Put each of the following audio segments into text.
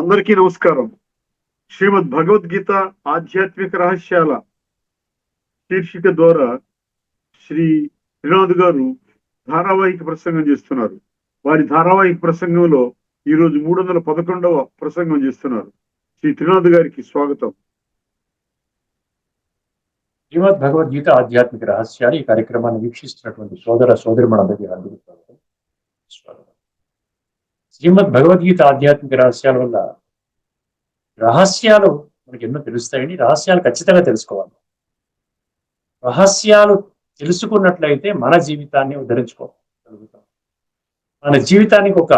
అందరికీ నమస్కారం. శ్రీమద్ భగవద్గీత ఆధ్యాత్మిక రహస్యాల శీర్షిక ద్వారా శ్రీ త్రినాథ్ గారు ధారావాహిక ప్రసంగం చేస్తున్నారు. వారి ధారావాహిక ప్రసంగంలో ఈరోజు 311వ ప్రసంగం చేస్తున్నారు. శ్రీ త్రినాథ్ గారికి స్వాగతం. శ్రీమద్ భగవద్గీత ఆధ్యాత్మిక రహస్యాలు ఈ కార్యక్రమాన్ని వీక్షిస్తున్నటువంటి సోదర సోదరిమణులందరికీ అందరికీ స్వాగతం. శ్రీమద్ భగవద్గీత ఆధ్యాత్మిక రహస్యాల వల్ల రహస్యాలు మనకి ఎన్నో తెలుస్తాయని, రహస్యాలు ఖచ్చితంగా తెలుసుకోవాలి. రహస్యాలు తెలుసుకున్నట్లయితే మన జీవితాన్ని ఉద్ధరించుకోగలుగుతాం. మన జీవితానికి ఒక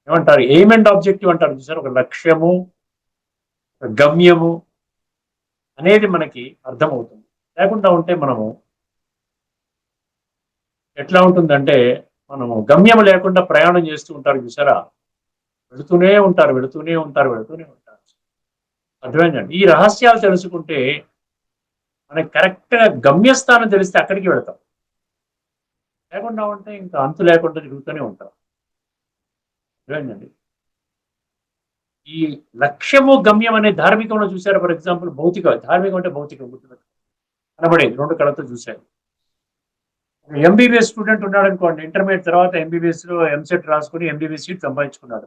ఏమంటారు, ఎయిమ్ అండ్ ఆబ్జెక్టివ్ అంటారు చూసారు, ఒక లక్ష్యము, ఒక గమ్యము అనేది మనకి అర్థమవుతుంది. లేకుండా ఉంటే మనము ఎట్లా ఉంటుందంటే, మనము గమ్యం లేకుండా ప్రయాణం చేస్తూ ఉంటారు చూసారా, వెళుతూనే ఉంటారు. అర్థమైందండి. ఈ రహస్యాలు తెలుసుకుంటే మనకి కరెక్ట్గా గమ్యస్థానం తెలిస్తే అక్కడికి వెళతాం. లేకుండా ఉంటే ఇంకా అంతు లేకుండా తిరుగుతూనే ఉంటాం. అర్థమైందండి. ఈ లక్ష్యము గమ్యం అనే ధార్మికంలో చూసారు. ఫర్ ఎగ్జాంపుల్ ధార్మికం అంటే భౌతికం గుర్తుపెట్టు కనబడేది, రెండు కళతో చూశారు. ఎంబీబీఎస్ స్టూడెంట్ ఉన్నాడు అనుకోండి, ఇంటర్మీడియట్ తర్వాత ఎంబీబీఎస్ లో ఎంసెట్ రాసుకుని ఎంబీబీఎస్ సీట్ సంపాదించుకున్నాడు,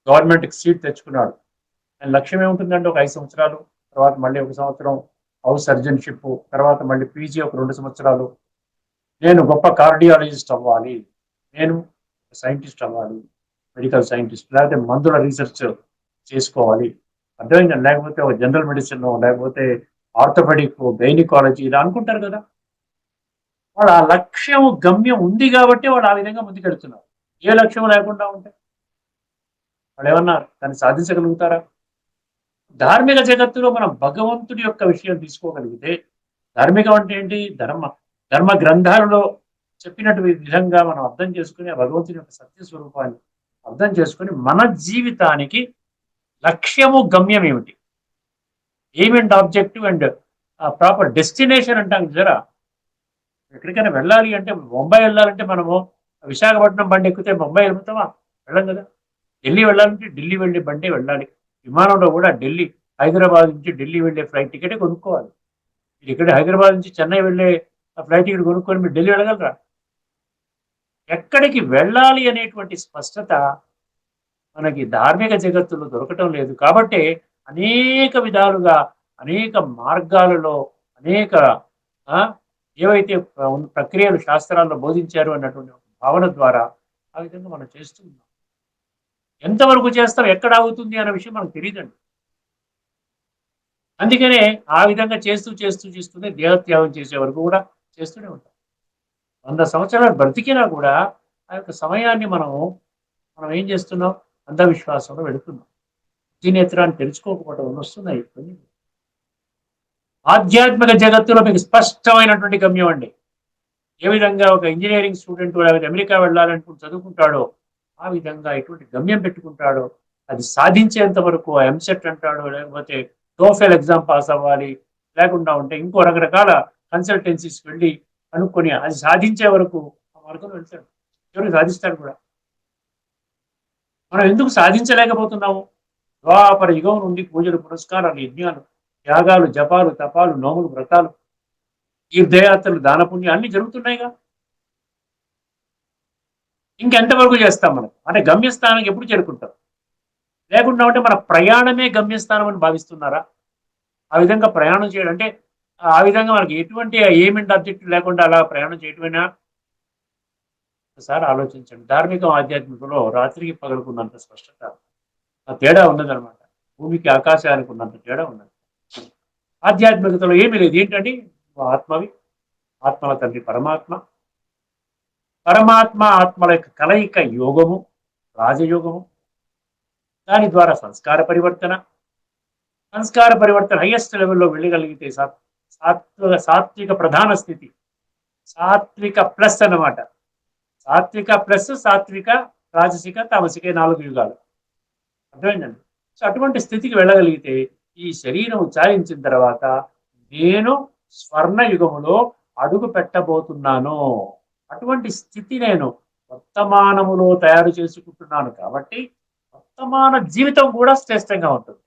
గవర్నమెంట్ సీట్ తెచ్చుకున్నాడు. ఆయన లక్ష్యం ఏముంటుందంటే, ఒక 5 సంవత్సరాలు తర్వాత మళ్ళీ 1 సంవత్సరం హౌస్ సర్జన్షిప్, తర్వాత మళ్ళీ పీజీ ఒక 2 సంవత్సరాలు, నేను గొప్ప కార్డియాలజిస్ట్ అవ్వాలి, నేను సైంటిస్ట్ అవ్వాలి, మెడికల్ సైంటిస్ట్, లేకపోతే మందుల రీసెర్చ్ చేసుకోవాలి. అర్థమైందండి. లేకపోతే ఒక జనరల్ మెడిసిన్, లేకపోతే ఆర్థోపెడిక్, గైనికాలజీ ఇలా అనుకుంటారు కదా. వాడు ఆ లక్ష్యం గమ్యం ఉంది కాబట్టి వాడు ఆ విధంగా ముందుకెళ్తున్నారు. ఏ లక్ష్యం లేకుండా ఉంటే వాళ్ళు ఏమన్నా దాన్ని సాధించగలుగుతారా? ధార్మిక జగత్తులో మనం భగవంతుడి యొక్క విషయం తీసుకోగలిగితే, ధార్మికం అంటే ఏంటి, ధర్మ గ్రంథాలలో చెప్పినట్టు విధంగా మనం అర్థం చేసుకుని, ఆ భగవంతుని యొక్క సత్య స్వరూపాన్ని అర్థం చేసుకుని, మన జీవితానికి లక్ష్యము గమ్యం ఏమిటి, aim and objective and proper destination అంటాం జరా. ఎక్కడికైనా వెళ్ళాలి అంటే, బొంబాయి వెళ్ళాలంటే మనము విశాఖపట్నం బండి ఎక్కితే బొంబాయి వెళ్తామా? వెళ్ళం కదా. ఢిల్లీ వెళ్ళాలంటే ఢిల్లీ వెళ్ళే బండి వెళ్ళాలి. విమానంలో కూడా హైదరాబాద్ నుంచి ఢిల్లీ వెళ్ళే ఫ్లైట్ టికెటే కొనుక్కోవాలి. మీరు ఇక్కడ హైదరాబాద్ నుంచి చెన్నై వెళ్ళే ఫ్లైట్ టికెట్ కొనుక్కొని మీరు ఢిల్లీ వెళ్ళగలరా? ఎక్కడికి వెళ్ళాలి అనేటువంటి స్పష్టత మనకి ధార్మిక జగత్తులో దొరకటం లేదు. కాబట్టి అనేక విధాలుగా, అనేక మార్గాలలో, అనేక ఏవైతే ప్రక్రియలు శాస్త్రాల్లో బోధించారు అన్నటువంటి భావన ద్వారా ఆ విధంగా మనం చేస్తూ ఉన్నాం. ఎంతవరకు చేస్తాం, ఎక్కడ ఆగుతుంది అనే విషయం మనకు తెలియదండి. అందుకనే ఆ విధంగా చేస్తూనే దేహత్యాగం చేసే వరకు కూడా చేస్తూనే ఉంటాం. 100 సంవత్సరాలు బ్రతికినా కూడా ఆ యొక్క సమయాన్ని మనం ఏం చేస్తున్నాం, అంధవిశ్వాసంలో వెళుతున్నాం. దీనేత్రాన్ని తెలుసుకోకపోవడం వస్తున్నాయి. ఆధ్యాత్మిక జగత్తులో మీకు స్పష్టమైనటువంటి గమ్యం అండి. ఏ విధంగా ఒక ఇంజనీరింగ్ స్టూడెంట్ లేకపోతే అమెరికా వెళ్ళాలనుకుని చదువుకుంటాడో, ఆ విధంగా ఎటువంటి గమ్యం పెట్టుకుంటాడో అది సాధించేంత వరకు ఎంసెట్ అంటాడో, లేకపోతే టోఫెల్ ఎగ్జామ్ పాస్ అవ్వాలి, లేకుండా ఉంటే ఇంకో రకరకాల కన్సల్టెన్సీస్ వెళ్ళి అనుకొని అది సాధించే వరకు ఆ మార్గంలో వెళ్తాడు. ఎవరికి సాధిస్తాడు కూడా. మనం ఎందుకు సాధించలేకపోతున్నాము? ద్వాపర యుగం నుండి పూజలు, పురస్కారాలు, యజ్ఞాలు, త్యాగాలు, జపాలు, తపాలు, నోములు, వ్రతాలు, తీర్థయాత్రలు, దానపుణ్యం అన్ని జరుగుతున్నాయిగా. ఇంకెంతవరకు చేస్తాం మనం? అంటే గమ్యస్థానానికి ఎప్పుడు చేరుకుంటాం? లేకుండా ఉంటే మన ప్రయాణమే గమ్యస్థానం అని భావిస్తున్నారా? ఆ విధంగా ప్రయాణం చేయడం అంటే, ఆ విధంగా మనకి ఎటువంటి ఎయిమ్ అండ్ ఆబ్జెక్టివ్ లేకుండా అలా ప్రయాణం చేయటమేనా? ఒకసారి ఆలోచించండి. ధార్మికం ఆధ్యాత్మికంలో రాత్రికి పగలుకున్నంత స్పష్టత, ఆ తేడా ఉన్నదనమాట. భూమికి ఆకాశానికి ఉన్నంత తేడా ఉన్నది. ఆధ్యాత్మికతలో ఏమీ లేదు. ఏంటంటే ఆత్మవి, ఆత్మల తండ్రి పరమాత్మ, ఆత్మల యొక్క కలయిక యోగము, రాజయోగము. దాని ద్వారా సంస్కార పరివర్తన హైయెస్ట్ లెవెల్లో వెళ్ళగలిగితే సాత్విక ప్రధాన స్థితి, సాత్విక ప్లస్ అన్నమాట. సాత్విక ప్లస్ సాత్విక, రాజసిక, తామసిక 4 యుగాలు. అర్థమైందండి. సో అటువంటి స్థితికి వెళ్ళగలిగితే ఈ శరీరం ఉచ్చారించిన తర్వాత నేను స్వర్ణ యుగములో అడుగు పెట్టబోతున్నాను. అటువంటి స్థితి నేను వర్తమానములో తయారు చేసుకుంటున్నాను. కాబట్టి వర్తమాన జీవితం కూడా శ్రేష్టంగా ఉంటుంది.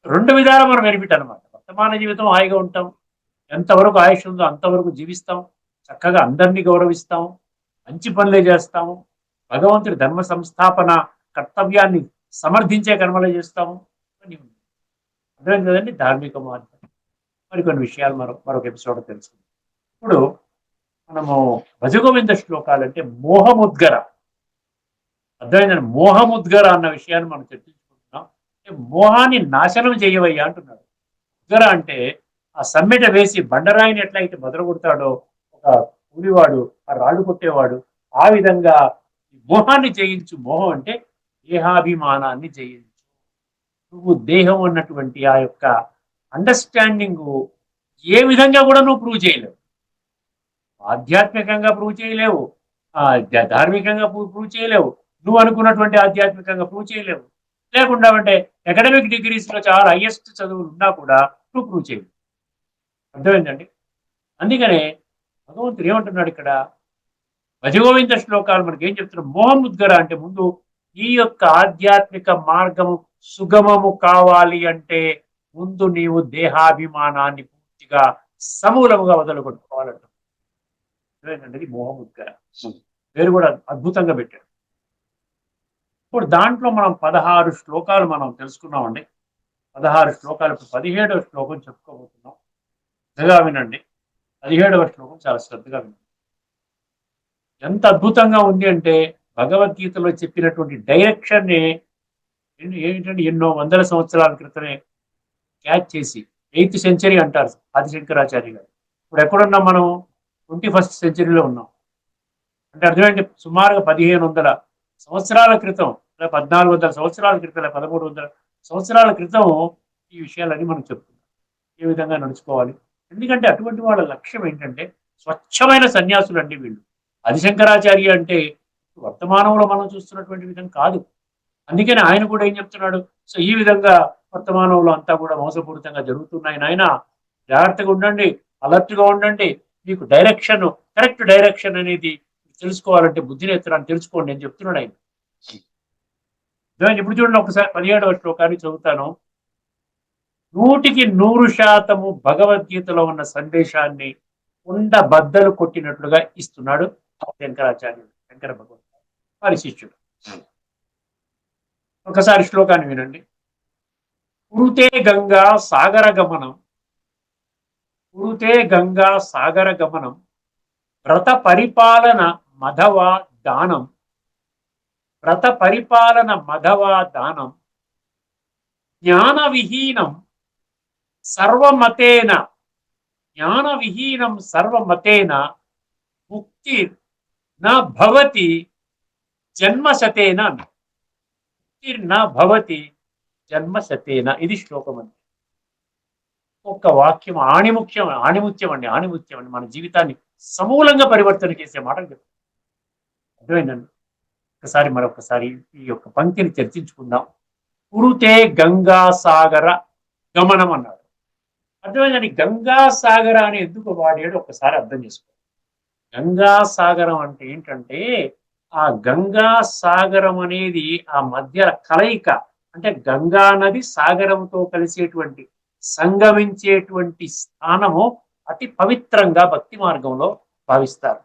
రెండు విధాలు మనం బెనిఫిట్ అనమాట. వర్తమాన జీవితం హాయిగా ఉంటాం, ఎంతవరకు ఆయుష్ ఉందో అంతవరకు జీవిస్తాం, చక్కగా అందరినీ గౌరవిస్తాం, మంచి పనులే చేస్తాము, భగవంతుడి ధర్మ సంస్థాపన కర్తవ్యాన్ని సమర్థించే కర్మలే చేస్తాము. ఇవన్నీ ఉన్నాయి. అర్థమైంది కదండి ధార్మిక మార్గం. మరికొన్ని విషయాలు మరొక ఎపిసోడ్ తెలుసుకుందాం. ఇప్పుడు మనము భజగోవింద శ్లోకాలు అంటే మోహముద్గర, అర్థమైందండి, మోహముద్గర అన్న విషయాన్ని మనం చర్చించుకుంటున్నాం. అంటే మోహాన్ని నాశనం చేయవయ్యా అంటున్నాడు. ఉద్గర అంటే ఆ సమ్మెట వేసి బండరాయిని ఎట్లయితే మొదలు కొడతాడో ఒక కూలివాడు, ఆ రాళ్ళు కొట్టేవాడు, ఆ విధంగా మోహాన్ని జయించు. మోహం అంటే దేహాభిమానాన్ని జయించు. నువ్వు దేహం అన్నటువంటి ఆ యొక్క అండర్స్టాండింగ్ ఏ విధంగా కూడా నువ్వు ప్రూవ్ చేయలేవు. ఆధ్యాత్మికంగా ప్రూవ్ చేయలేవు, ధార్మికంగా ప్రూవ్ చేయలేవు, నువ్వు అనుకున్నటువంటి ఆధ్యాత్మికంగా ప్రూవ్ చేయలేవు. లేకుండా అంటే అకాడమిక్ డిగ్రీస్ లో చాలా హైయెస్ట్ చదువులు ఉన్నా కూడా నువ్వు ప్రూవ్ చేయలేవు. అర్థమైందండి. అందుకనే భగవంతుడు ఏమంటున్నాడు ఇక్కడ భజగోవింద శ్లోకాలు మనకి ఏం చెప్తున్నారు? మోహం ఉద్గర అంటే ముందు ఈ యొక్క ఆధ్యాత్మిక మార్గము సుగమము కావాలి అంటే ముందు నీవు దేహాభిమానాన్ని పూర్తిగా సమూలముగా వదలగొట్టుకోవాలంట. ఇది మోహం ఉద్గర. పేరు కూడా అద్భుతంగా పెట్టాడు. ఇప్పుడు దాంట్లో మనం 16 శ్లోకాలు మనం తెలుసుకున్నామండి. 16 శ్లోకాలు. 17వ శ్లోకం చెప్పుకోబోతున్నాం. శ్రద్ధగా వినండి. 17వ శ్లోకం చాలా శ్రద్ధగా వినండి. ఎంత అద్భుతంగా ఉంది అంటే భగవద్గీతలో చెప్పినటువంటి డైరెక్షన్ ని ఏంటంటే ఎన్నో వందల సంవత్సరాల క్రితమే క్యాచ్ చేసి 8th సెంచరీ అంటారు ఆదిశంకరాచార్య గారు. ఇప్పుడు ఎక్కడున్నాం మనం? 21st సెంచరీలో ఉన్నాం. అంటే అర్థమేంటి? సుమారుగా 1500 సంవత్సరాల క్రితం, 1400 సంవత్సరాల క్రితం, 1300 సంవత్సరాల క్రితం ఈ విషయాలన్నీ మనం చెప్తున్నాం. ఏ విధంగా నడుచుకోవాలి. ఎందుకంటే అటువంటి వాళ్ళ లక్ష్యం ఏంటంటే స్వచ్ఛమైన సన్యాసులు అండి వీళ్ళు. ఆదిశంకరాచార్య అంటే వర్తమానంలో మనం చూస్తున్నటువంటి విధం కాదు. అందుకని ఆయన కూడా ఏం చెప్తున్నాడు? సో ఈ విధంగా వర్తమానంలో అంతా కూడా మోసపూరితంగా జరుగుతున్నాయి నాయన, జాగ్రత్తగా ఉండండి, అలర్ట్ గా ఉండండి, మీకు డైరెక్షన్, కరెక్ట్ డైరెక్షన్ అనేది తెలుసుకోవాలంటే బుద్ధి నేత్రాన్ని తెలుసుకోండి అని చెప్తున్నాడు ఆయన. ఇప్పుడు చూడండి ఒకసారి 17వ శ్లోకాన్ని చదువుతాను. 100% భగవద్గీతలో ఉన్న సందేశాన్ని బద్దలు కొట్టినట్లుగా ఇస్తున్నాడు శంకరాచార్యుడు, శంకర భగవద్గీత వారి శిష్యుడు. ఒకసారి శ్లోకాన్ని వినండి. కురుతే గంగా సాగర గమనం, కురుతే గంగా సాగర గమనం, వ్రత పరిపాలన మధవ దానం, వ్రత పరిపాలన మధవ దానం, జ్ఞాన విహీనం సర్వమతేన, జ్ఞాన విహీనం సర్వమతేన ముక్తి నా భవతి జన్మశతేన, ముక్తి నా భవతి జన్మశతేన. ఇది శ్లోకం అండి. ఒక్క వాక్యం ఆణిముత్యం అండి, ఆణిముత్యం అండి. మన జీవితాన్ని సమూలంగా పరివర్తన చేసే మాటలు చెప్తాం. అర్థమైందండి. మరొకసారి ఈ యొక్క పంక్తిని చర్చించుకుందాం. కురుతే గంగా సాగర గమనం అన్నాడు. అర్థమైందండి. గంగా సాగర అని ఎందుకు వాడాడు ఒకసారి అర్థం చేసుకోండి. గంగా సాగరం అంటే ఏంటంటే ఆ గంగా సాగరం అనేది ఆ మధ్య కలయిక. అంటే గంగా నది సాగరంతో కలిసేటువంటి సంగమించేటువంటి స్థానము అతి పవిత్రంగా భక్తి మార్గంలో భావిస్తారు.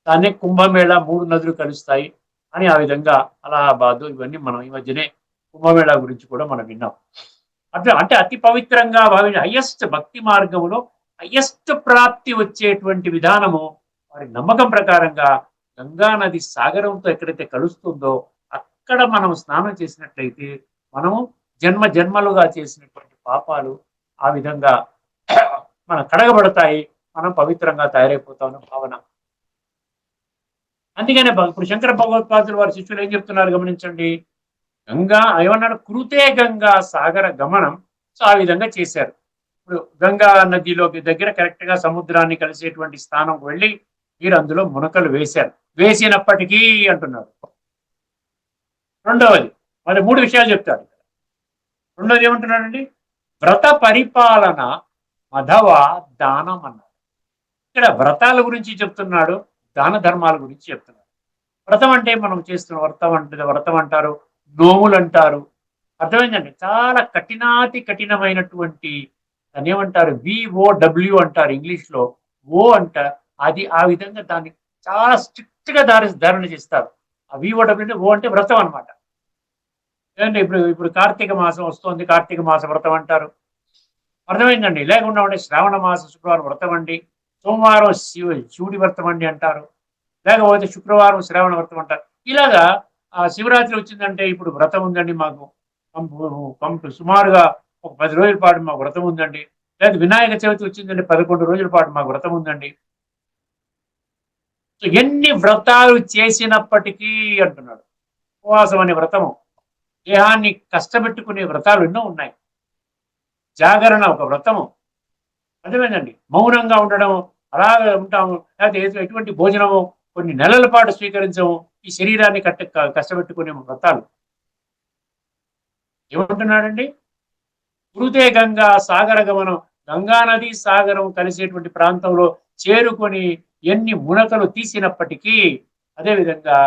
దాన్నే కుంభమేళ, 3 నదులు కలుస్తాయి అని ఆ విధంగా అలహాబాద్ ఇవన్నీ మనం ఈ మధ్యనే కుంభమేళా గురించి కూడా మనం విన్నాం. అట్లా అంటే అతి పవిత్రంగా భావించి హయ్యెస్ట్ భక్తి మార్గంలో హయ్యెస్ట్ ప్రాప్తి వచ్చేటువంటి విధానము వారి నమ్మకం ప్రకారంగా గంగా నది సాగరంతో ఎక్కడైతే కలుస్తుందో అక్కడ మనం స్నానం చేసినట్లయితే మనము జన్మ జన్మలుగా చేసినటువంటి పాపాలు ఆ విధంగా మనం కడగబడతాయి, మనం పవిత్రంగా తయారైపోతామని భావన. అందుకనే ఇప్పుడు శంకర భగవత్పాదులు వారి శిష్యులు ఏం చెప్తున్నారు గమనించండి. గంగా ఏమన్నాడు? కురుతే గంగా సాగర గమనం. సో ఆ విధంగా చేశారు. ఇప్పుడు గంగా నదిలో దగ్గర కరెక్ట్ గా సముద్రాన్ని కలిసేటువంటి స్థానంకు వెళ్ళి మీరు అందులో మునకలు వేశారు. వేసినప్పటికీ అంటున్నారు. రెండవది మరి 3 విషయాలు చెప్తాడు. రెండవది ఏమంటున్నాడండి? వ్రత పరిపాలన మధవ దానం అన్నాడు. ఇక్కడ వ్రతాల గురించి చెప్తున్నాడు, దాన ధర్మాల గురించి చెప్తున్నాడు. వ్రతం అంటే మనం చేస్తున్న వ్రతం అంటారు, నోములు అంటారు. అర్థమైందండి? చాలా కఠినాతి కఠినమైనటువంటి దాన్ని ఏమంటారు, విఓడబ్ల్యూ అంటారు ఇంగ్లీష్ లో. ఓ అంట, అది ఆ విధంగా దాన్ని చాలా స్ట్రిక్ట్ గా ధారణ చేస్తారు. ఆ విఓడబ్ల్యూ అంటే ఓ అంటే వ్రతం అనమాట. ఏదంటే ఇప్పుడు ఇప్పుడు కార్తీక మాసం వస్తుంది, కార్తీక మాస వ్రతం అంటారు. అర్థమైందండి? లేకుండా ఉంటే శ్రావణ మాస శుక్రవారం వ్రతం అండి, సోమవారం శివుడి వ్రతం అండి అంటారు, లేకపోతే శుక్రవారం శ్రావణ వ్రతం అంటారు. ఇలాగా శివరాత్రి వచ్చిందంటే ఇప్పుడు వ్రతం ఉందండి మాకు, సుమారుగా ఒక 10 రోజుల పాటు మాకు వ్రతం ఉందండి. లేదా వినాయక చవితి వచ్చిందంటే 11 రోజుల పాటు మాకు వ్రతం ఉందండి. సో ఎన్ని వ్రతాలు చేసినప్పటికీ అంటున్నాడు, ఉపవాసం అనే వ్రతము, దేహాన్ని కష్టపెట్టుకునే వ్రతాలు ఎన్నో ఉన్నాయి. జాగరణ ఒక వ్రతము. అర్థమైందండి? మౌనంగా ఉండడం, అలాగే ఉంటాము, లేకపోతే ఎటువంటి భోజనము కొన్ని నెలల పాటు స్వీకరించము, ఈ శరీరాన్ని కష్టపెట్టుకునే వ్రతాలు. ఏమంటున్నాడండి? కురుతే గంగా సాగర గమనం, గంగా నది సాగరం కలిసేటువంటి ప్రాంతంలో చేరుకొని ఎన్ని మునకలు తీసినప్పటికీ, అదేవిధంగా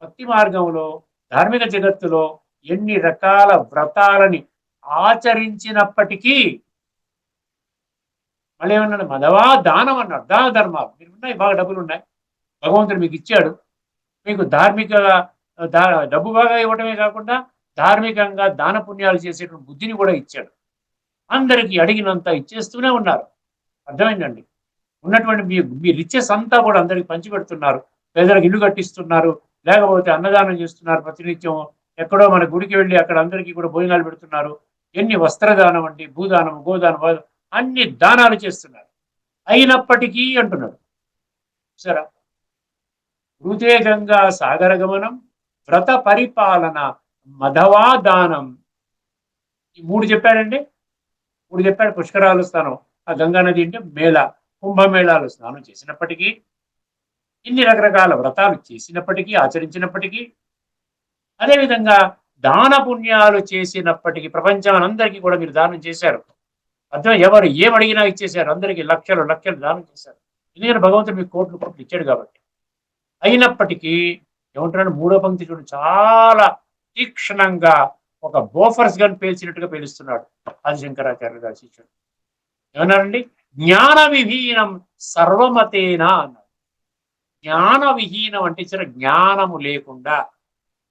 భక్తి మార్గంలో, ధార్మిక జగత్తులో ఎన్ని రకాల వ్రతాలని ఆచరించినప్పటికీ, మళ్ళీ ఏమన్నాడు, మదవా దానం అన్నాడు. దాన ధర్మాలు మీరు ఉన్నాయి, బాగా డబ్బులు ఉన్నాయి, భగవంతుడు మీకు ఇచ్చాడు, మీకు ధార్మిక డబ్బు బాగా ఇవ్వటమే కాకుండా ధార్మికంగా దాన పుణ్యాలు చేసేటువంటి బుద్ధిని కూడా ఇచ్చాడు. అందరికీ అడిగినంత ఇచ్చేస్తూనే ఉన్నారు. అర్థమైందండి? ఉన్నటువంటి మీ రిచెస్ అంతా కూడా అందరికి పంచిపెడుతున్నారు. పేదలకు ఇల్లు కట్టిస్తున్నారు, లేకపోతే అన్నదానం చేస్తున్నారు ప్రతినిత్యం. ఎక్కడో మన గుడికి వెళ్ళి అక్కడ అందరికీ కూడా భోజనాలు పెడుతున్నారు. ఎన్ని వస్త్రదానం అండి, భూదానం, గోదానం, అన్ని దానాలు చేస్తున్నారు. అయినప్పటికీ అంటున్నాడు, సరే, హృదే గంగా సాగర గమనం, వ్రత పరిపాలన, మధవా దానం. ఈ 3 చెప్పాడండి. 3 చెప్పాడు. పుష్కరాలు స్నానం, ఆ గంగా నది అంటే మేళ, కుంభమేళాలు స్నానం చేసినప్పటికీ, ఇన్ని రకరకాల వ్రతాలు చేసినప్పటికీ, ఆచరించినప్పటికీ, అదేవిధంగా దాన పుణ్యాలు చేసినప్పటికీ, ప్రపంచం అందరికీ కూడా మీరు దానం చేశారు. అర్థం, ఎవరు ఏమడిగినా ఇచ్చేశారు, అందరికీ లక్షలు లక్షలు దానం చేశారు. ఎందుకంటే భగవంతుడు మీకు కోట్లు కోట్లు ఇచ్చాడు కాబట్టి. అయినప్పటికీ ఏమంటున్నాడు, 3వ పంక్తి చూడు, చాలా తీక్షణంగా ఒక బోఫర్స్ గన్ పేల్చినట్టుగా పేలుస్తున్నాడు ఆది శంకరాచార్య గారి శిష్యుడు. ఏమన్నారండి? జ్ఞాన విహీనం సర్వమతేనా అన్నాడు. జ్ఞాన విహీనం అంటే ఇచ్చిన జ్ఞానము లేకుండా,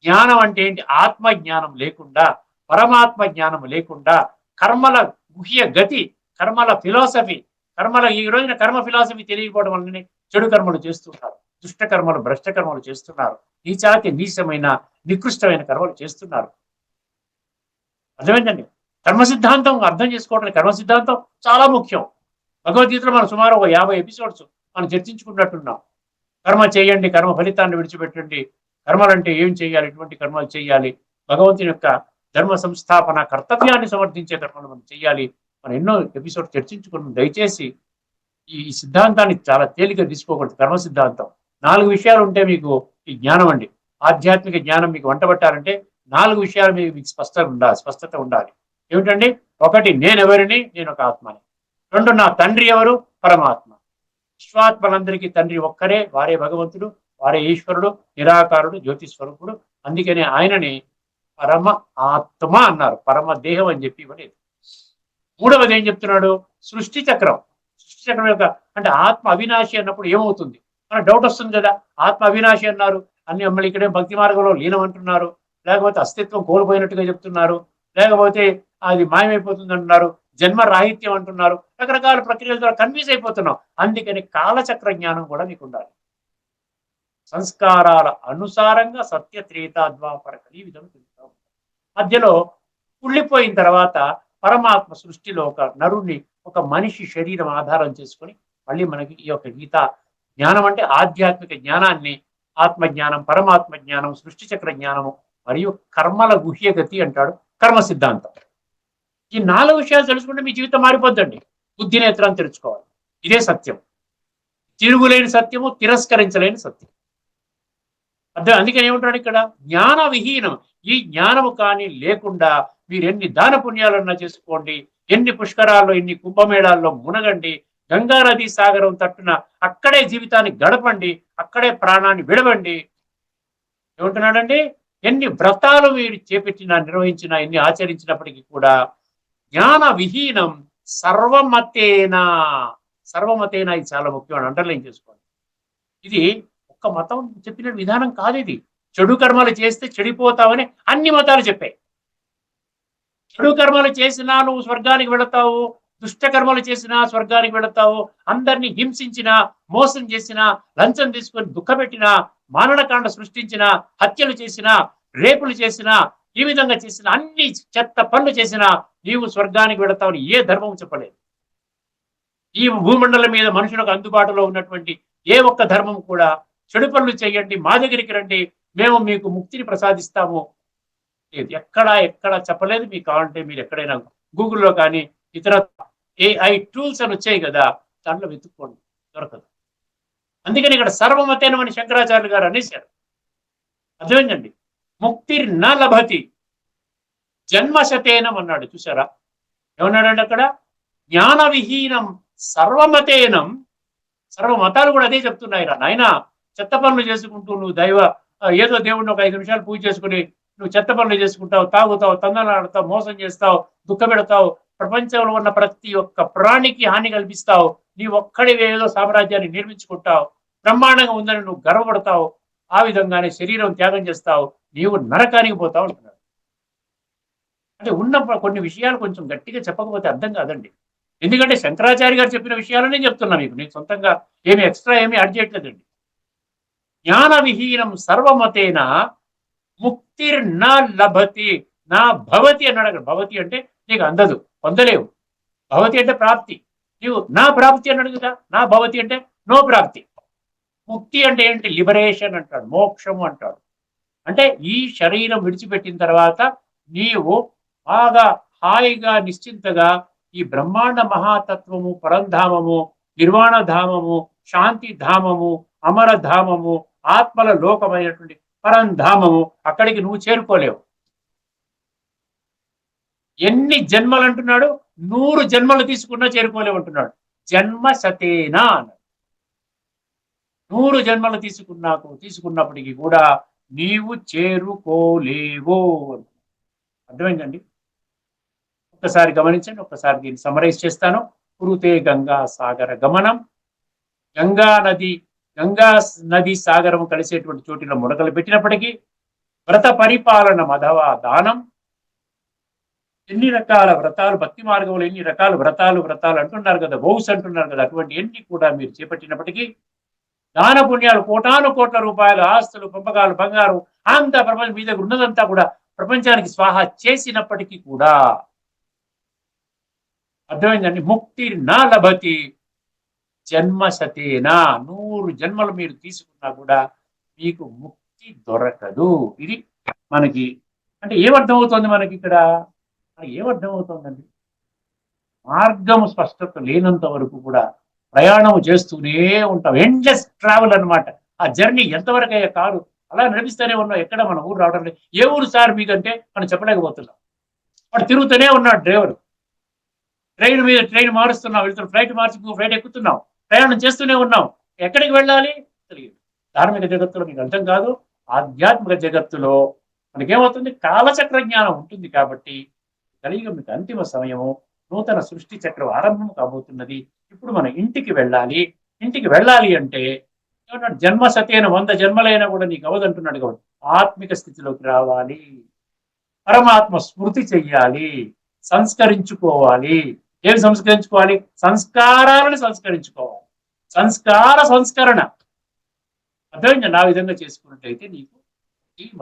జ్ఞానం అంటే ఏంటి? ఆత్మజ్ఞానం లేకుండా, పరమాత్మ జ్ఞానం లేకుండా, కర్మల గుహ్య గతి, కర్మల ఫిలాసఫీ, కర్మల ఈ రోజున కర్మ ఫిలాసఫీ తెలియకపోవడం వల్లనే చెడు కర్మలు చేస్తున్నారు, దుష్ట కర్మలు, భ్రష్ట కర్మలు చేస్తున్నారు, నీచాతి నీచమైన నికృష్టమైన కర్మలు చేస్తున్నారు. అర్థమైందండి? కర్మ సిద్ధాంతం అర్థం చేసుకోవడానికి కర్మ సిద్ధాంతం చాలా ముఖ్యం. భగవద్గీతలో మనం సుమారు ఒక 50 ఎపిసోడ్స్ మనం చర్చించుకున్నట్టున్నాం. కర్మ చేయండి, కర్మ ఫలితాన్ని విడిచిపెట్టండి, కర్మలంటే ఏం చేయాలి, ఎటువంటి కర్మలు చేయాలి, భగవంతుని యొక్క ధర్మ సంస్థాపన కర్తవ్యాన్ని సమర్థించే కర్మలు మనం చేయాలి. మనం ఎన్నో ఎపిసోడ్ చర్చించుకున్నాం. దయచేసి ఈ సిద్ధాంతాన్ని చాలా తేలిక తీసుకోకూడదు. కర్మ సిద్ధాంతం 4 విషయాలు ఉంటే మీకు ఈ జ్ఞానం అండి, ఆధ్యాత్మిక జ్ఞానం మీకు వంటబట్టాలంటే 4 విషయాలు మీకు స్పష్టత ఉండాలి. ఏమిటండి? 1, నేనెవరిని, నేను ఒక ఆత్మని. 2, నా తండ్రి ఎవరు, పరమాత్మ. విశ్వాత్మలందరికీ తండ్రి ఒక్కరే, వారే భగవంతుడు, వారే ఈశ్వరుడు, నిరాకారుడు, జ్యోతి స్వరూపుడు. అందుకనే ఆయనని పరమ ఆత్మ అన్నారు, పరమ దేహం అని చెప్పి ఇవ్వలేదు. 3వది ఏం చెప్తున్నాడు? సృష్టి చక్రం. సృష్టి చక్రం యొక్క అంటే ఆత్మ అవినాశి అన్నప్పుడు ఏమవుతుంది? మన డౌట్ వస్తుంది కదా, ఆత్మ అవినాశి అన్నారు, అన్ని మళ్ళీ ఇక్కడే భక్తి మార్గంలో లీనం అంటున్నారు, లేకపోతే అస్తిత్వం కోల్పోయినట్టుగా చెప్తున్నారు, లేకపోతే అది మాయమైపోతుంది అంటున్నారు, జన్మ రాహిత్యం అంటున్నారు, రకరకాల ప్రక్రియల ద్వారా కన్ఫ్యూజ్ అయిపోతున్నాం. అందుకని కాలచక్ర జ్ఞానం కూడా మీకు ఉండాలి. సంస్కారాల అనుసారంగా సత్య త్రేతాద్వాపర ఈ విధంగా తెలుస్తాం. మధ్యలో కుళ్ళిపోయిన తర్వాత పరమాత్మ సృష్టిలో ఒక నరుణ్ణి, ఒక మనిషి శరీరం ఆధారం చేసుకొని మళ్ళీ మనకి ఈ యొక్క గీత జ్ఞానం అంటే ఆధ్యాత్మిక జ్ఞానాన్ని, ఆత్మజ్ఞానం, పరమాత్మ జ్ఞానం, సృష్టి చక్ర జ్ఞానము మరియు కర్మల గుహ్యగతి అంటాడు కర్మ సిద్ధాంతం. ఈ 4 విషయాలు తెలుసుకుంటే మీ జీవితం మారిపోద్దండి. బుద్ధి నేత్రాన్ని తెరుచుకోవాలి. ఇదే సత్యం, తిరుగులేని సత్యము, తిరస్కరించలేని సత్యం. అందుకని ఏమంటాడు ఇక్కడ? జ్ఞాన విహీనం. ఈ జ్ఞానము కానీ లేకుండా మీరు ఎన్ని దాన పుణ్యాలన్నా చేసుకోండి, ఎన్ని పుష్కరాల్లో, ఎన్ని కుంభమేళాల్లో మునగండి, గంగా నది సాగరం తట్టున అక్కడే జీవితాన్ని గడపండి, అక్కడే ప్రాణాన్ని విడవండి. ఏమంటున్నాడండి? ఎన్ని వ్రతాలు మీరు చేపట్టినా నిర్వహించినా ఎన్ని ఆచరించినప్పటికీ కూడా జ్ఞాన విహీనం సర్వమతేనా. సర్వమతేనా ఇది చాలా ముఖ్యమైన అండర్లైన్ చేసుకోండి. ఇది ఒక్క మతం చెప్పిన విధానం కాదు. ఇది చెడు కర్మలు చేస్తే చెడిపోతావని అన్ని మతాలు చెప్పాయి. చెడు కర్మలు చేసినా నువ్వు స్వర్గానికి వెళతావు, దుష్ట కర్మలు చేసినా స్వర్గానికి వెళతావు, అందరినీ హింసించినా, మోసం చేసినా, లంచం తీసుకొని దుఃఖపెట్టినా, మారణకాండ సృష్టించినా, హత్యలు చేసినా, రేపులు చేసినా, ఈ విధంగా చేసిన అన్ని చెత్త పనులు చేసినా నీవు స్వర్గానికి వెళతావని ఏ ధర్మం చెప్పలేదు. ఈ భూమండలం మీద మనుషులకు అందుబాటులో ఉన్నటువంటి ఏ ఒక్క ధర్మం కూడా చెడు పనులు చేయండి, మా దగ్గరికి రండి, మేము మీకు ముక్తిని ప్రసాదిస్తాము లేదు. ఎక్కడ చెప్పలేదు. మీకు కావాలంటే మీరు ఎక్కడైనా గూగుల్లో కానీ ఇతర AI టూల్స్ అని వచ్చాయి కదా, దాంట్లో వెతుక్కోండి, దొరకదు. అందుకని ఇక్కడ సర్వమతేనమని శంకరాచార్యులు గారు అనేశారు. అర్థమైందండి. ముక్తిర్ నా లభతి జన్మశతేనం అన్నాడు. చూసారా ఏమన్నాడండి అక్కడ? జ్ఞాన విహీనం సర్వమతేనం. సర్వ మతాలు కూడా అదే చెప్తున్నాయి రా నాయన. చెత్త పనులు చేసుకుంటూ నువ్వు ఏదో దేవుడిని ఒక 5 నిమిషాలు పూజ చేసుకుని నువ్వు చెత్త పనులు చేసుకుంటావు, తాగుతావు, తందనాడతావు, మోసం చేస్తావు, దుఃఖపెడతావు, ప్రపంచంలో ఉన్న ప్రతి ఒక్క ప్రాణికి హాని కల్పిస్తావు, నీ ఒక్కడివే ఏదో సామ్రాజ్యాన్ని నిర్మించుకుంటావు, బ్రహ్మాండంగా ఉందని నువ్వు గర్వపడతావు, ఆ విధంగానే శరీరం త్యాగం చేస్తావు, నీవు నరకానికి పోతావు అంటున్నాడు. అంటే ఉన్న కొన్ని విషయాలు కొంచెం గట్టిగా చెప్పకపోతే అర్థం కాదండి. ఎందుకంటే శంకరాచార్య గారు చెప్పిన విషయాలనే చెప్తున్నా మీకు. నేను సొంతంగా ఏమి ఎక్స్ట్రా ఏమి యాడ్ చేయట్లేదండి. జ్ఞాన విహీనం సర్వమతేన ముక్తిర్ నా లభతి నా భవతి అన్నాడు అక్కడ. భవతి అంటే నీకు అందదు, పొందలేవు. భవతి అంటే ప్రాప్తి. నీవు నా ప్రాప్తి అన్నాడు కదా. నా భవతి అంటే నో ప్రాప్తి. ముక్తి అంటే ఏంటి? లిబరేషన్ అంటాడు, మోక్షము అంటాడు. అంటే ఈ శరీరం విడిచిపెట్టిన తర్వాత నీవు బాగా హాయిగా నిశ్చింతగా ఈ బ్రహ్మాండ మహాతత్వము, పరంధామము, నిర్వాణ ధామము, శాంతి ధామము, అమర ధామము, ఆత్మల లోకమైనటువంటి పరంధామము, అక్కడికి నువ్వు చేరుకోలేవు. ఎన్ని జన్మలు అంటున్నాడు? 100 జన్మలు తీసుకున్నా చేరుకోలేవు అంటున్నాడు. జన్మ సతేనా అన్నాడు. 100 జన్మలు తీసుకున్నప్పటికీ కూడా నీవు చేరుకోలేవు. అర్థమైందండి? ఒక్కసారి గమనించండి. ఒక్కసారి దీన్ని సమరైజ్ చేస్తాను. కురుతే గంగా సాగర గమనం. గంగా నది సాగరం కలిసేటువంటి చోటిలో ముడకలు పెట్టినప్పటికీ వ్రత పరిపాలన మధవ దానం. ఎన్ని రకాల వ్రతాలు, భక్తి మార్గంలో ఎన్ని రకాల వ్రతాలు అంటున్నారు కదా, వౌస్ అంటున్నారు కదా, అటువంటి ఎన్ని కూడా మీరు చేపట్టినప్పటికీ దాన పుణ్యాలు, కోటాను కోట్ల రూపాయల ఆస్తులు, పంపకాలు, బంగారం అంత ప్రపంచం మీ దగ్గర ఉన్నదంతా కూడా ప్రపంచానికి స్వాహ చేసినప్పటికీ కూడా అర్థమైందండి. ముక్తి నా లభతి జన్మశతేనా. 100 జన్మలు మీరు తీసుకున్నా కూడా మీకు ముక్తి దొరకదు. ఇది మనకి అంటే ఏమర్థమవుతోంది మనకి ఇక్కడ? మనకి ఏమర్థమవుతోందండి? మార్గము స్పష్టత లేనంత వరకు కూడా ప్రయాణం చేస్తూనే ఉంటాం. ఎండ్లెస్ ట్రావెల్ అనమాట. ఆ జర్నీ ఎంతవరకు అయ్యే కారు అలా నడిపిస్తూనే ఉన్నాం. ఎక్కడ మన ఊరు రావడం లేదు. ఏ ఊరు సార్ మీకంటే మనం చెప్పలేకపోతున్నాం. వాడు తిరుగుతూనే ఉన్నాడు డ్రైవర్. ట్రైన్ మారుస్తున్నాం, వెళ్తున్నాం, ఫ్లైట్ ఎక్కుతున్నాం, ప్రయాణం చేస్తూనే ఉన్నాం. ఎక్కడికి వెళ్ళాలి తెలియదు. ధార్మిక జగత్తులో మీకు అర్థం కాదు. ఆధ్యాత్మిక జగత్తులో మనకేమవుతుంది? కాలచక్ర జ్ఞానం ఉంటుంది కాబట్టి కలియుగం మీకు అంతిమ సమయము, నూతన సృష్టి చక్రం ఆరంభం కాబోతున్నది. ఇప్పుడు మనం ఇంటికి వెళ్ళాలి. ఇంటికి వెళ్ళాలి అంటే ఏమన్నాడు? జన్మశతేన 100 జన్మలైనా కూడా నీకు అవదంటున్నాడు కాబట్టి ఆత్మిక స్థితిలోకి రావాలి, పరమాత్మ స్మృతి చెయ్యాలి, సంస్కరించుకోవాలి. ఏమి సంస్కరించుకోవాలి? సంస్కారాలను సంస్కరించుకోవాలి. సంస్కరణ అర్థమైంది. ఆ విధంగా చేసుకున్నట్లయితే నీకు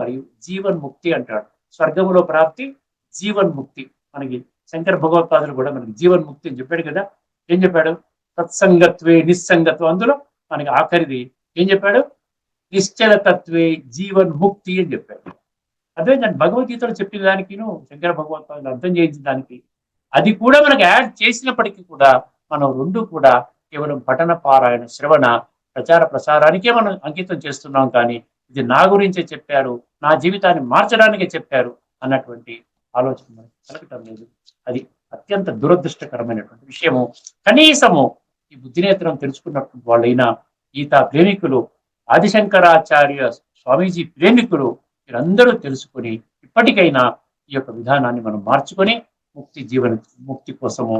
మరియు జీవన్ముక్తి అంటాడు. స్వర్గములో ప్రాప్తి, జీవన్ముక్తి. మనకి శంకర భగవత్పాదులు కూడా మనకి జీవన్ముక్తి అని చెప్పాడు కదా. ఏం చెప్పాడు? సత్సంగత్వే నిస్సంగత్వం. అందులో మనకి ఆఖరిది ఏం చెప్పాడు? నిశ్చలతత్వే జీవన్ముక్తి అని చెప్పాడు. అదే దాన్ని భగవద్గీతలో చెప్పిన దానికిను శంకర భగవత్పాదులు అర్థం చేయించిన దానికి అది కూడా మనకు యాడ్ చేసినప్పటికీ కూడా మనం రెండు కూడా కేవలం పఠన, పారాయణ, శ్రవణ, ప్రచార ప్రసారానికే మనం అంకితం చేస్తున్నాం. కానీ ఇది నా గురించే చెప్పారు, నా జీవితాన్ని మార్చడానికే చెప్పారు అన్నటువంటి ఆలోచన మనకి కలగటం లేదు. అది అత్యంత దురదృష్టకరమైనటువంటి విషయము. కనీసము ఈ బుద్ధినేత్రం తెలుసుకున్నటువంటి వాళ్ళైనా, గీతా ప్రేమికులు, ఆదిశంకరాచార్య స్వామీజీ ప్రేమికులు మీరందరూ తెలుసుకొని ఇప్పటికైనా ఈ యొక్క విధానాన్ని మనం మార్చుకొని ముక్తి కోసము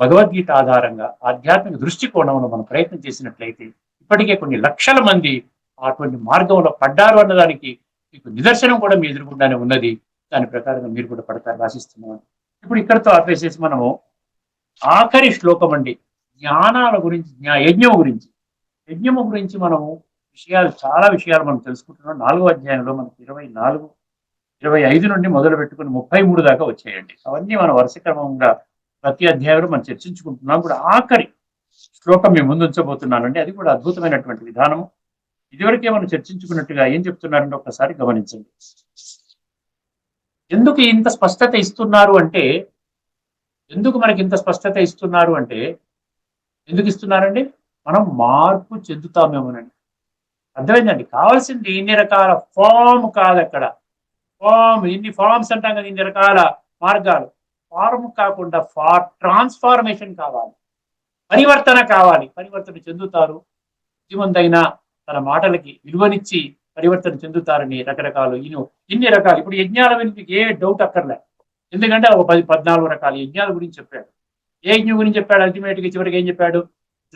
భగవద్గీత ఆధారంగా ఆధ్యాత్మిక దృష్టికోణంలో మనం ప్రయత్నం చేసినట్లయితే ఇప్పటికే కొన్ని లక్షల మంది అటువంటి మార్గంలో పడ్డారు అన్నదానికి మీకు నిదర్శనం కూడా మీ ఎదురుకుండానే ఉన్నది. దాని ప్రకారంగా మీరు కూడా పడతారు ఆశిస్తున్నాను. ఇప్పుడు ఇక్కడితో ఆపేసేసి మనము ఆఖరి శ్లోకం అండి, జ్ఞానాల గురించి, యజ్ఞము గురించి మనము చాలా విషయాలు మనం తెలుసుకుంటున్నాం. 4వ అధ్యాయంలో మనకి 25 నుండి మొదలు పెట్టుకుని 33 దాకా వచ్చాయండి. అవన్నీ మనం వరుస క్రమంగా ప్రతి అధ్యాయంలో మనం చర్చించుకుంటున్నాం. ఇప్పుడు ఆఖరి శ్లోకం మేము ముందు ఉంచబోతున్నానండి. అది కూడా అద్భుతమైనటువంటి విధానము. ఇదివరకే మనం చర్చించుకున్నట్టుగా ఏం చెప్తున్నారంటే ఒక్కసారి గమనించండి. ఎందుకు ఇంత స్పష్టత ఇస్తున్నారు అంటే, ఎందుకు మనకి ఇంత స్పష్టత ఇస్తున్నారు అంటే, ఎందుకు ఇస్తున్నారండి? మనం మార్పు చెందుతామేమోనండి. అర్థమైందండి. కావాల్సింది ఇన్ని రకాల ఫామ్ కాదు. అక్కడ ఇన్ని ఫార్మ్స్ అంటాం కదా, ఇన్ని రకాల మార్గాలు. ఫార్మ్ కాకుండా ట్రాన్స్ఫార్మేషన్ కావాలి, పరివర్తన కావాలి. పరివర్తన చెందుతారు. బుద్ధిమంతైన తన మాటలకి విలువనిచ్చి పరివర్తన చెందుతారని రకరకాలు ఇన్ని రకాలు. ఇప్పుడు యజ్ఞాల గురించి ఏ డౌట్ అక్కర్లే. ఎందుకంటే ఒక 14 రకాల యజ్ఞాల గురించి చెప్పాడు. ఏ యజ్ఞం గురించి చెప్పాడు? అల్టిమేట్ గా చివరికి ఏం చెప్పాడు?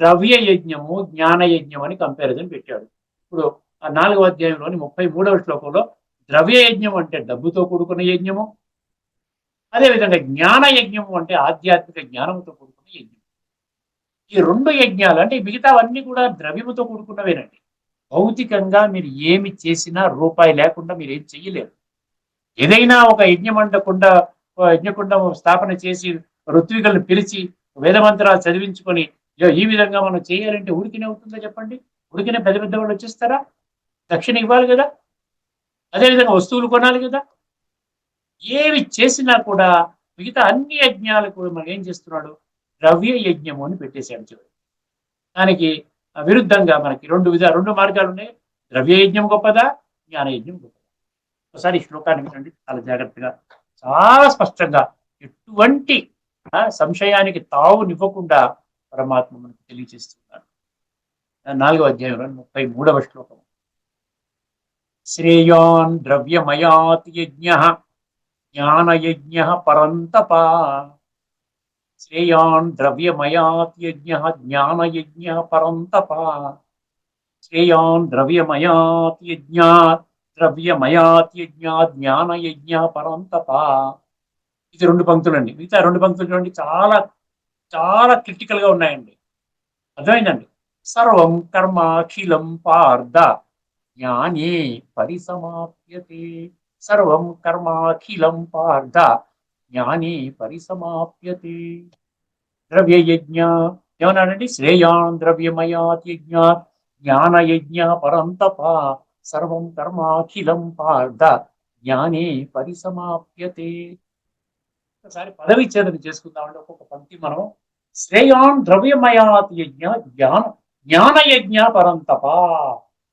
ద్రవ్య యజ్ఞము, జ్ఞాన యజ్ఞం అని కంపారిజన్ పెట్టాడు. ఇప్పుడు ఆ 4వ అధ్యాయంలోని 33వ శ్లోకంలో ద్రవ్య యజ్ఞం అంటే డబ్బుతో కూడుకున్న యజ్ఞము, అదేవిధంగా జ్ఞాన యజ్ఞము అంటే ఆధ్యాత్మిక జ్ఞానంతో కూడుకున్న యజ్ఞం. ఈ 2 యజ్ఞాలు అంటే మిగతావన్నీ కూడా ద్రవ్యముతో కూడుకున్నవేనండి. భౌతికంగా మీరు ఏమి చేసినా రూపాయి లేకుండా మీరు ఏం చెయ్యలేరు. ఏదైనా ఒక యజ్ఞకుండం స్థాపన చేసి ఋత్వికులను పిలిచి వేదమంత్రాలు చదివించుకొని ఈ విధంగా మనం చేయాలంటే ఉడికినే అవుతుందో చెప్పండి? ఉడికినే పెద్ద పెద్ద వాళ్ళు వచ్చేస్తారా? దక్షిణ ఇవ్వాలి కదా, అదేవిధంగా వస్తువులు కొనాలి కదా. ఏవి చేసినా కూడా మిగతా అన్ని యజ్ఞాలకు మనం ఏం చేస్తున్నాడు? ద్రవ్య యజ్ఞము అని పెట్టేశాడు చివరి. దానికి విరుద్ధంగా మనకి 2 మార్గాలు ఉన్నాయి. ద్రవ్య యజ్ఞం గొప్పదా, జ్ఞాన యజ్ఞం గొప్పదా? ఒకసారి ఈ శ్లోకాన్ని వినండి చాలా జాగ్రత్తగా. చాలా స్పష్టంగా ఎటువంటి సంశయానికి తావునివ్వకుండా పరమాత్మ మనకు తెలియజేస్తున్నారు. 4వ అధ్యాయంలో 33వ శ్లోకం. శ్రేయాన్ ద్రవ్యమయాత్ యజ్ఞః జ్ఞానయజ్ఞః పరంతప. శ్రేయాన్ ద్రవ్యమయాత్ యజ్ఞః జ్ఞానయజ్ఞః పరంతప. శ్రేయాన్ ద్రవ్యమయాత్ యజ్ఞాత్ జ్ఞానయజ్ఞః పరంతప. ఇది 2 పంక్తులండి. మిగతా 2 పంక్తులు చూడండి, చాలా చాలా క్రిటికల్ గా ఉన్నాయండి. అర్థమైందండి. సర్వం కర్మాఖిలం పార్థ జ్ఞానే పరిసమాప్యతే. సర్వం కర్మాఖిలం పార్థ జ్ఞానే పరిసమాప్యతే. ద్రవ్యయజ్ఞ ఏమన్నాడండి? శ్రేయాన్ ద్రవ్యమయాత్ యజ్ఞాత్ జ్ఞానయజ్ఞ పరంతప. సర్వం కర్మాఖిలం పార్థ జ్ఞానే పరిసమాప్యతే. ఒకసారి పదవిచ్ఛేదన చేసుకుందామండి. ఒక్కొక్క పంక్తి మనం. శ్రేయాన్ ద్రవ్యమయాత్ యజ్ఞ జ్ఞానయజ్ఞ పరంతప.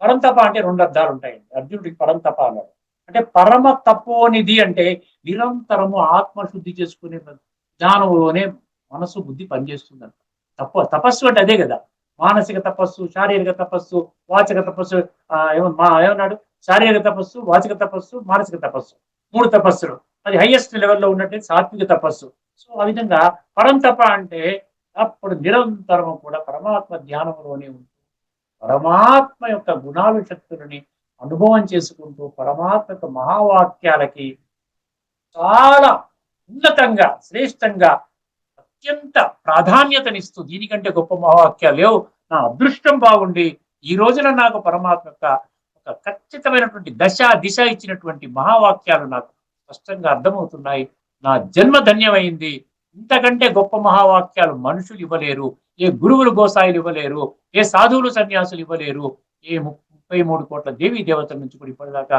పరంతప అంటే 2 అర్థాలు ఉంటాయండి. అర్జునుడికి పరంతప అన్నాడు అంటే పరమ తపోనిధి, అంటే నిరంతరము ఆత్మశుద్ధి చేసుకునే విధానంలోనే మనసు బుద్ధి పనిచేస్తుందంట. తపస్సు అంటే అదే కదా. మానసిక తపస్సు, శారీరక తపస్సు, వాచక తపస్సు. ఏమన్నాడు? శారీరక తపస్సు, వాచక తపస్సు, మానసిక తపస్సు, 3 తపస్సులు. అది హైయెస్ట్ లెవెల్లో ఉన్నట్టు సాత్విక తపస్సు. సో ఆ విధంగా పరంతప అంటే అప్పుడు నిరంతరము కూడా పరమాత్మ ధ్యానంలోనే ఉంటూ పరమాత్మ యొక్క గుణాలు, శక్తులని అనుభవం చేసుకుంటూ పరమాత్మ యొక్క మహావాక్యాలకి చాలా ఉన్నతంగా, శ్రేష్టంగా, అత్యంత ప్రాధాన్యతనిస్తూ దీనికంటే గొప్ప మహావాక్యాలు లేవు, నా అదృష్టం బాగుండి ఈ రోజున నాకు పరమాత్మ యొక్క ఒక ఖచ్చితమైనటువంటి దిశ ఇచ్చినటువంటి మహావాక్యాలు నాకు స్పష్టంగా అర్థమవుతున్నాయి, నా జన్మ ధన్యమైంది, ఇంతకంటే గొప్ప మహావాక్యాలు మనుషులు ఇవ్వలేరు, ఏ గురువులు గోసాయిలు ఇవ్వలేరు, ఏ సాధువులు సన్యాసులు ఇవ్వలేరు, ఏ 33 కోట్ల దేవీ దేవతల నుంచి కూడా ఇప్పటిదాకా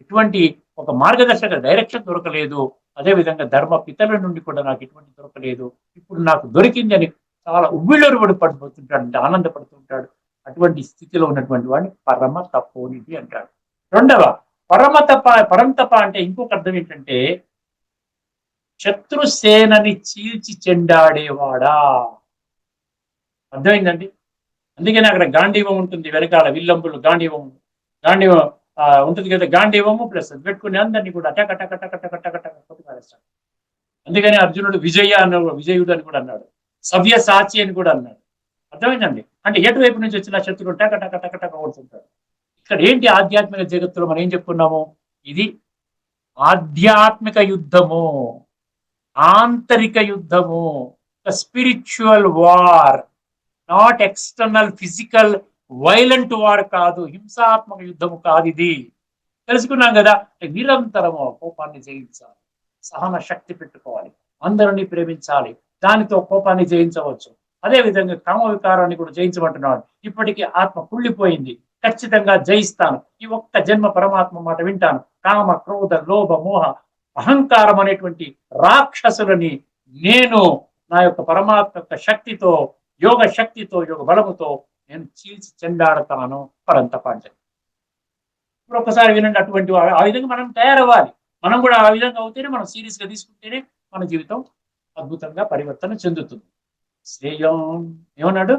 ఎటువంటి ఒక మార్గదర్శక డైరెక్షన్ దొరకలేదు. అదేవిధంగా ధర్మ పితల నుండి కూడా నాకు ఎటువంటి దొరకలేదు. ఇప్పుడు నాకు దొరికింది అని చాలా ఉవ్విళ్ళూరు పడిపోతుంటాడు, అంటే ఆనందపడుతుంటాడు. అటువంటి స్థితిలో ఉన్నటువంటి వాడిని పరమ తపోనిధి అంటాడు. రెండవ పరంతప అంటే ఇంకొక అర్థం ఏంటంటే శత్రుసేనని చీల్చి చెండాడేవాడా. అర్థమైందండి. అందుకని అక్కడ గాంధీవం ఉంటుంది, వెనకాల విల్లంపులు గాంధీవం ఉంటుంది కదా గాంధీవము ప్లస్ పెట్టుకుని అందరినీ కూడా టక టక టక టక టక టక కొట్టి పారేస్తాడు. అందుకని అర్జునుడు విజయుడు అని కూడా అన్నాడు, సవ్య సాచి అని కూడా అన్నాడు. అర్థమైందండి? అంటే ఎటువైపు నుంచి వచ్చిన శత్రువులు టక టక టక టక కొడుతుంటాడు. ఇక్కడ ఏంటి ఆధ్యాత్మిక జగత్తులో మనం ఏం చెప్పుకున్నాము? ఇది ఆధ్యాత్మిక యుద్ధము, ఆంతరిక యుద్ధము, spiritual war, not external physical violent war కాదు, హింసాత్మక యుద్ధము కాదు ఇది. తెలుసుకున్నాం కదా. నిరంతరము కోపాన్ని జయించాలి, సహన శక్తి పెట్టుకోవాలి, అందరినీ ప్రేమించాలి, దానితో కోపాన్ని జయించవచ్చు. అదే విధంగా కామ వికారాన్ని కూడా జయించమంటున్నాడు. ఇప్పటికీ ఆత్మ కుళ్ళిపోయింది, ఖచ్చితంగా జయిస్తాను, ఈ ఒక్క జన్మ పరమాత్మ మాట వింటాను. కామ క్రోధ లోభ మోహ అహంకారం అనేటువంటి రాక్షసులని నేను నా యొక్క పరమాత్మ యొక్క శక్తితో, యోగ శక్తితో, యోగ బలముతో నేను చీల్చి చెండాడతాను పరంతపాంచని. ఇప్పుడు ఒక్కసారి వినండి, అటువంటి ఆ విధంగా మనం తయారవ్వాలి. మనం కూడా ఆ విధంగా అవుతేనే, మనం సీరియస్ గా తీసుకుంటేనే మన జీవితం అద్భుతంగా పరివర్తన చెందుతుంది. శ్రేయాన్ ఏమన్నాడు?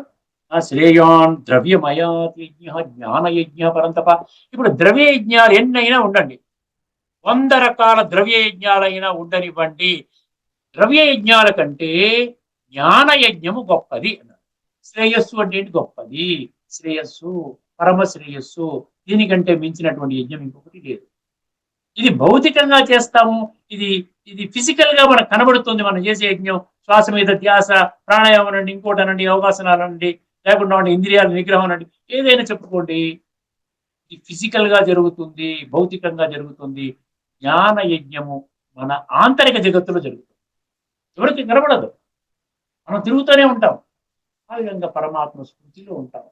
శ్రేయాన్ ద్రవ్యమయాజ్ఞ జ్ఞానయజ్ఞ పరంతప. ఇప్పుడు ద్రవ్య యజ్ఞాలు ఎన్నైనా ఉండండి, 100 రకాల ద్రవ్య యజ్ఞాలైనా ఉండనివ్వండి, ద్రవ్య యజ్ఞాల కంటే జ్ఞాన యజ్ఞము గొప్పది అన్నాడు. శ్రేయస్సు అంటే ఏంటి? గొప్పది, శ్రేయస్సు, పరమ శ్రేయస్సు. దీనికంటే మించినటువంటి యజ్ఞం ఇంకొకటి లేదు. ఇది భౌతికంగా చేస్తాము, ఇది ఇది ఫిజికల్ గా మనకు కనబడుతుంది. మనం చేసే యజ్ఞం శ్వాస మీద ధ్యాస, ప్రాణాయామం అనండి, ఇంకోటి అనండి, అవకాశనాలు అనండి, లేకుండా ఇంద్రియాల నిగ్రహం అనండి, ఏదైనా చెప్పుకోండి, ఇది ఫిజికల్ గా జరుగుతుంది, భౌతికంగా జరుగుతుంది. జ్ఞాన యజ్ఞము మన ఆంతరిక జగత్తులో జరుగుతుంది, ఎవరికి కనబడదు, మనం తిరుగుతూనే ఉంటాం. ఆ విధంగా పరమాత్మ స్మృతిలో ఉంటాం,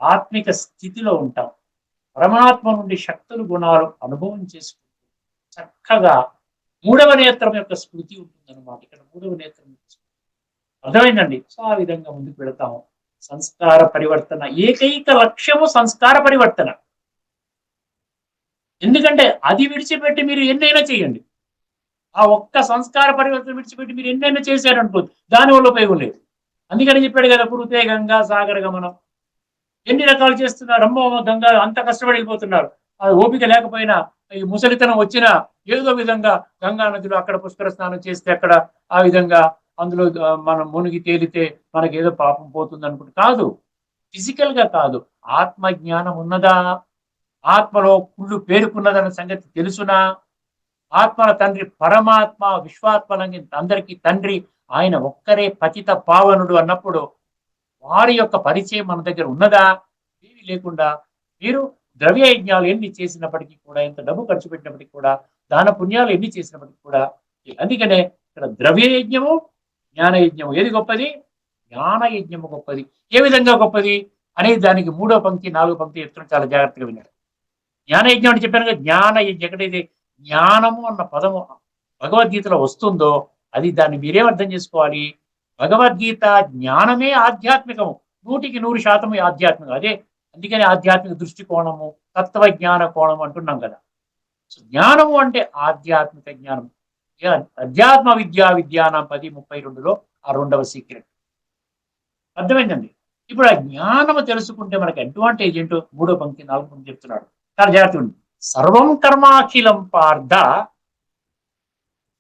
ఆత్మిక స్థితిలో ఉంటాం, పరమాత్మ నుండి శక్తులు గుణాలు అనుభవం చేసుకుంటూ చక్కగా మూడవ నేత్రం యొక్క స్మృతి ఉంటుందన్నమాట. ఇక్కడ మూడవ నేత్రం యొక్క స్మృతి అర్థమైందండి. సో ఆ విధంగా ముందుకు వెళతాము. సంస్కార పరివర్తన, ఏకైక లక్ష్యము సంస్కార పరివర్తన. ఎందుకంటే అది విడిచిపెట్టి మీరు ఎన్నైనా చేయండి, ఆ ఒక్క సంస్కార పరివర్తన విడిచిపెట్టి మీరు ఎన్నైనా చేశారనుకోండి, దానివల్ల ఉపయోగం లేదు. అందుకని చెప్పాడు కదా, కురుతే గంగా సాగర గమనం. ఎన్ని రకాలు చేస్తున్నారు, అమ్మో గంగా అంత కష్టపడి వెళ్ళిపోతున్నారు. అది ఓపిక లేకపోయినా, ఈ ముసలితనం వచ్చినా ఏదో విధంగా గంగా నదిలో అక్కడ పుష్కర స్నానం చేస్తే అక్కడ ఆ విధంగా అందులో మనం మునిగి తేలితే మనకి ఏదో పాపం పోతుంది అనుకుంటే కాదు, ఫిజికల్ గా కాదు. ఆత్మ జ్ఞానం ఉన్నదా? ఆత్మలో కుళ్ళు పేరుకున్నదన్న సంగతి తెలుసునా? ఆత్మల తండ్రి పరమాత్మ, విశ్వాత్మలంగి అందరికీ తండ్రి ఆయన ఒక్కరే పతిత పావనుడు అన్నప్పుడు వారి యొక్క పరిచయం మన దగ్గర ఉన్నదా? ఏమీ లేకుండా మీరు ద్రవ్య యజ్ఞాలు ఎన్ని చేసినప్పటికీ కూడా, ఎంత డబ్బు ఖర్చు పెట్టినప్పటికీ కూడా, దాన పుణ్యాలు ఎన్ని చేసినప్పటికీ కూడా, అందుకనే ఇక్కడ ద్రవ్య యజ్ఞము, జ్ఞాన యజ్ఞము ఏది గొప్పది? జ్ఞాన యజ్ఞము గొప్పది. ఏ విధంగా గొప్పది అనేది దానికి 3వ పంక్తి 4వ పంక్తి చెప్తున్నాడు, చాలా జాగ్రత్తగా విన్నాడు. జ్ఞాన యజ్ఞం అంటే చెప్పాను కదా, జ్ఞాన యజ్ఞం ఎక్కడైతే జ్ఞానము అన్న పదము భగవద్గీతలో వస్తుందో అది, దాన్ని మీరేం అర్థం చేసుకోవాలి? భగవద్గీత జ్ఞానమే ఆధ్యాత్మికము, 100% ఆధ్యాత్మికం. అదే అందుకని ఆధ్యాత్మిక దృష్టికోణము, తత్వజ్ఞాన కోణం అంటున్నాం కదా. సో జ్ఞానము అంటే ఆధ్యాత్మిక జ్ఞానం. అధ్యాత్మ విద్యానం 10:32లో ఆ 2వ సీక్రెట్ అర్థమైందండి. ఇప్పుడు ఆ జ్ఞానము తెలుసుకుంటే మనకి అడ్వాంటేజ్ ఏంటో 3వ పంక్తి 4వ పంక్తి చెప్తున్నాడు. చాలా జాగ్రత్త ఉంది. సర్వం కర్మాఖిలం పార్థ,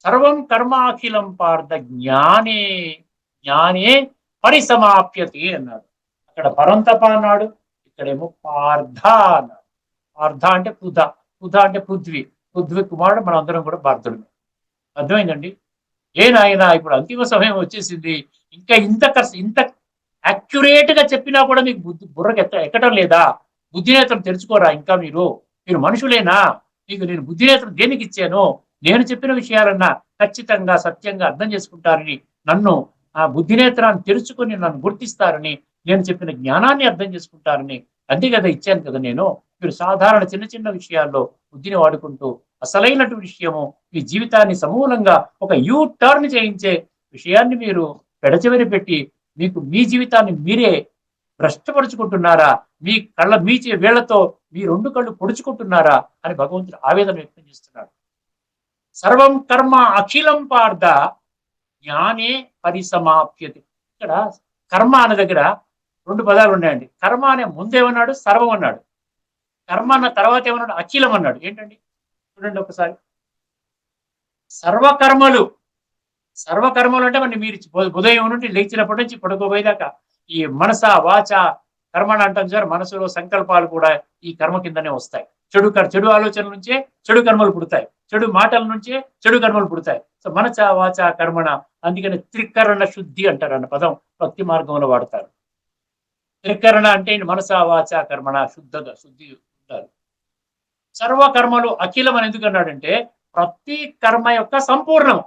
సర్వం కర్మాఖిలం పార్థ జ్ఞానే జ్ఞానే పరిసమాప్యతే అన్నాడు. అక్కడ పరంతప అన్నాడు, ఇక్కడేమో పార్థ అన్నాడు. పార్థ అంటే పృథ, పృథ అంటే పృథ్వీ, పృథ్వీ కుమారుడు మనందరం కూడా పార్థుడు. అర్థమైందండి? ఏనాయన ఇప్పుడు అంతిమ సమయం వచ్చేసింది, ఇంకా ఇంత యాక్యురేట్ గా చెప్పినా కూడా మీకు బుర్రకి ఎక్కడం లేదా? బుద్ధినేత్రం తెరుచుకోరా ఇంకా? మీరు మనుషులేనా? మీకు నేను బుద్ధినేత్రం దేనికి ఇచ్చాను? నేను చెప్పిన విషయాలన్నా ఖచ్చితంగా సత్యంగా అర్థం చేసుకుంటారని, నన్ను ఆ బుద్ధినేత్రాన్ని తెరుచుకొని నన్ను గుర్తిస్తారని, నేను చెప్పిన జ్ఞానాన్ని అర్థం చేసుకుంటారని అంతే కదా ఇచ్చాను కదా నేను. మీరు సాధారణ చిన్న చిన్న విషయాల్లో బుద్ధిని వాడుకుంటూ అసలైనటువంటి విషయము, మీ జీవితాన్ని సమూలంగా ఒక టర్న్ చేయించే విషయాన్ని మీరు పెడచెవిని పెట్టి మీ జీవితాన్ని మీరే భ్రష్టపరుచుకుంటున్నారా? మీ వేళ్లతో మీ 2 కళ్ళు పొడుచుకుంటున్నారా అని భగవంతుడు ఆవేదన వ్యక్తం చేస్తున్నాడు. సర్వం కర్మ అఖిలం పార్థ జ్ఞానే పరిసమాప్యతి. ఇక్కడ కర్మ అనే దగ్గర 2 పదాలు ఉన్నాయండి. కర్మ అనే ముందేమన్నాడు? సర్వం అన్నాడు. కర్మ అన్న తర్వాత ఏమన్నాడు? అఖిలం అన్నాడు. ఏంటండి చూడండి ఒకసారి. సర్వకర్మలు సర్వకర్మలు అంటే మరి మీరు ఉదయం నుండి లేచినప్పటి నుంచి పడుకోబోయేదాకా ఈ మనస వాచ కర్మని అంటాం సార్. మనసులో సంకల్పాలు కూడా ఈ కర్మ కిందనే వస్తాయి. చెడు ఆలోచనల నుంచే చెడు కర్మలు పుడతాయి, చెడు మాటల నుంచే చెడు కర్మలు పుడతాయి. సో మనస వాచ కర్మణ, అందుకని త్రికరణ శుద్ధి అంటారు అన్న పదం భక్తి మార్గంలో వాడతారు. త్రికరణ అంటే మనస వాచ కర్మణ శుద్ధి ఉంటారు. సర్వకర్మలు అఖిలం అని ఎందుకు అన్నాడంటే ప్రతి కర్మ యొక్క సంపూర్ణం,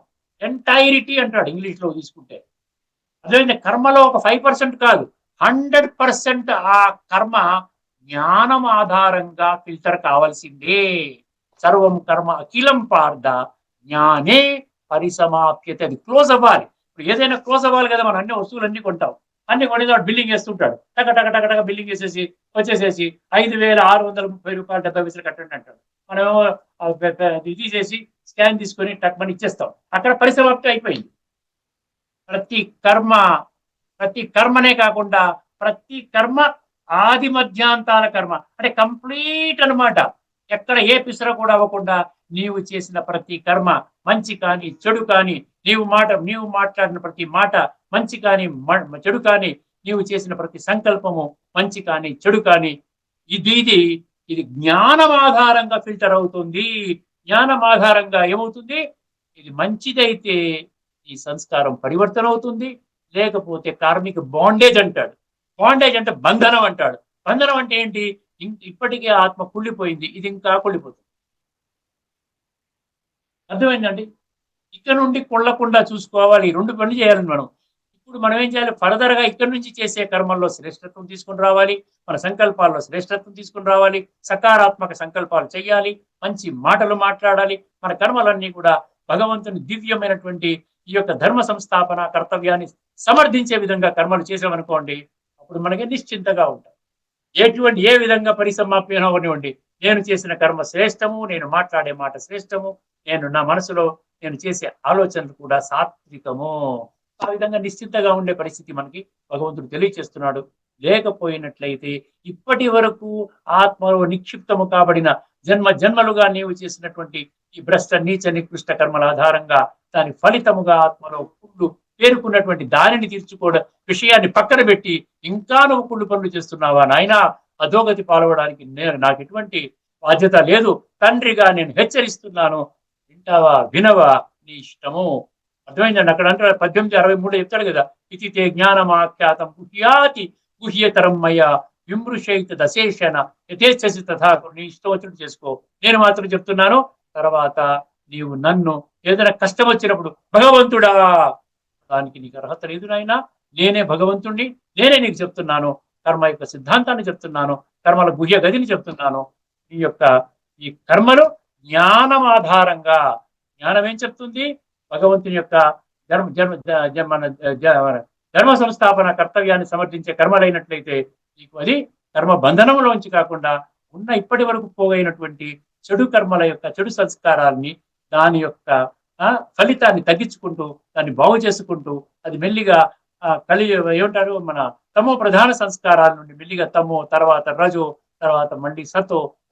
ఎంటైరిటీ అంటాడు ఇంగ్లీష్ లో తీసుకుంటే. అదేవిధంగా కర్మలో ఒక 5% కాదు, 100% ఆ కర్మ జ్ఞానం ఆధారంగా ఫిల్టర్ కావాల్సిందే. సర్వం కర్మ అఖిలం పార్థ జ్ఞానే పరిసమాప్యత. అది క్లోజ్ అవ్వాలి. ఇప్పుడు ఏదైనా క్లోజ్ అవ్వాలి కదా, మనం అన్ని వస్తువులన్నీ కొంటాం, అన్ని కొనేది బిల్డింగ్ వేస్తుంటాడు, టక టక టక టక బిల్డింగ్ వేసేసి వచ్చేసేసి 5,630 రూపాయలు 70 పైసలు కట్టండి అంటాడు. మనమేమో ఇది తీసేసి స్కాన్ తీసుకొని టక్మని ఇచ్చేస్తాం. అక్కడ పరిసమాప్తి అయిపోయింది. ప్రతి కర్మనే కాకుండా ప్రతి కర్మ ఆది మధ్యాంతాల కర్మ అంటే కంప్లీట్ అన్నమాట. ఎక్కడ ఏ పిసర కూడా అవ్వకుండా నీవు చేసిన ప్రతి కర్మ మంచి కానీ చెడు కానీ, నీవు మాట్లాడిన ప్రతి మాట మంచి కానీ చెడు కానీ, నీవు చేసిన ప్రతి సంకల్పము మంచి కానీ చెడు కానీ, ఇది జ్ఞానం ఆధారంగా ఫిల్టర్ అవుతుంది. జ్ఞానం ఆధారంగా ఏమవుతుంది? ఇది మంచిదైతే ఈ సంస్కారం పరివర్తన అవుతుంది, లేకపోతే కార్మిక బాండేజ్ అంటాడు. బాండేజ్ అంటే బంధనం అంటాడు. బంధనం అంటే ఏంటి? ఇప్పటికే ఆత్మ కుళ్ళిపోయింది, ఇది ఇంకా కుళ్ళిపోతుంది. అర్థమైందండి? ఇక్కడ నుండి కొళ్ళకుండా చూసుకోవాలి. 2 పనులు చేయాలని ఇప్పుడు మనం ఏం చేయాలి? ఫర్దర్ గా ఇక్కడ నుంచి చేసే కర్మల్లో శ్రేష్టత్వం తీసుకొని రావాలి, మన సంకల్పాల్లో శ్రేష్టత్వం తీసుకొని రావాలి, సకారాత్మక సంకల్పాలు చేయాలి, మంచి మాటలు మాట్లాడాలి. మన కర్మలన్నీ కూడా భగవంతుని దివ్యమైనటువంటి ఈ యొక్క ధర్మ సంస్థాపన కర్తవ్యాన్ని సమర్థించే విధంగా కర్మలు చేసామనుకోండి, అప్పుడు మనకి నిశ్చింతగా ఉంటాం. ఏ విధంగా పరిసమాప్యం అవనివ్వండి, నేను చేసిన కర్మ శ్రేష్టము, నేను మాట్లాడే మాట శ్రేష్టము, నా మనసులో నేను చేసే ఆలోచనలు కూడా సాత్వికము. ఆ విధంగా నిశ్చింతగా ఉండే పరిస్థితి మనకి భగవంతుడు తెలియచేస్తున్నాడు. లేకపోయినట్లయితే ఇప్పటి వరకు ఆత్మలో నిక్షిప్తము కాబడిన జన్మలుగా నీవు చేసినటువంటి ఈ భ్రష్ట నీచ నికృష్ట కర్మల ఆధారంగా దాని ఫలితముగా ఆత్మలో కుళ్ళు పేరుకున్నటువంటి దానిని తీర్చుకోవడం విషయాన్ని పక్కన పెట్టి ఇంకా నువ్వు కుళ్ళు పనులు చేస్తున్నావా నాయనా, అధోగతి పాల్గొనడానికి నాకు ఎటువంటి బాధ్యత లేదు, తండ్రిగా నేను హెచ్చరిస్తున్నాను, వింటావా వినవా నీ ఇష్టము. అర్థమైందండి? అక్కడ అంటే 1863 చెప్తాడు కదా, ఇది తే జ్ఞానమాఖ్యాతం గుహ్యాతి గుహ్యతరం మయ విమృషైత దశేషణ యథేచ్ఛసి తథా, నీ ఇష్టం వచ్చినట్టు చేసుకో, నేను మాత్రం చెప్తున్నాను. తర్వాత నీవు నన్ను ఏదైనా కష్టం వచ్చినప్పుడు భగవంతుడా, దానికి నీకు అర్హత లేదు నాయనా, నేనే భగవంతుణ్ణి, నేనే నీకు చెప్తున్నాను, కర్మ యొక్క సిద్ధాంతాన్ని చెప్తున్నాను, కర్మల గుహ్య గదిని చెప్తున్నాను. ఈ కర్మలు జ్ఞానం ఆధారంగా, జ్ఞానం ఏం చెప్తుంది? భగవంతుని యొక్క ధర్మ సంస్థాపన కర్తవ్యాన్ని సమర్థించే కర్మలైనట్లయితే నీకు అది కర్మ బంధనంలోంచి కాకుండా ఉన్న ఇప్పటి వరకు పోగైనటువంటి చెడు కర్మల యొక్క చెడు సంస్కారాల్ని, దాని యొక్క ఫలితాన్ని తగ్గించుకుంటూ దాన్ని బాగు చేసుకుంటూ, అది మెల్లిగా ఏమంటారు, మన తమో ప్రధాన సంస్కారాల నుండి మెల్లిగా తమో, తర్వాత రజో, తర్వాత మళ్ళీ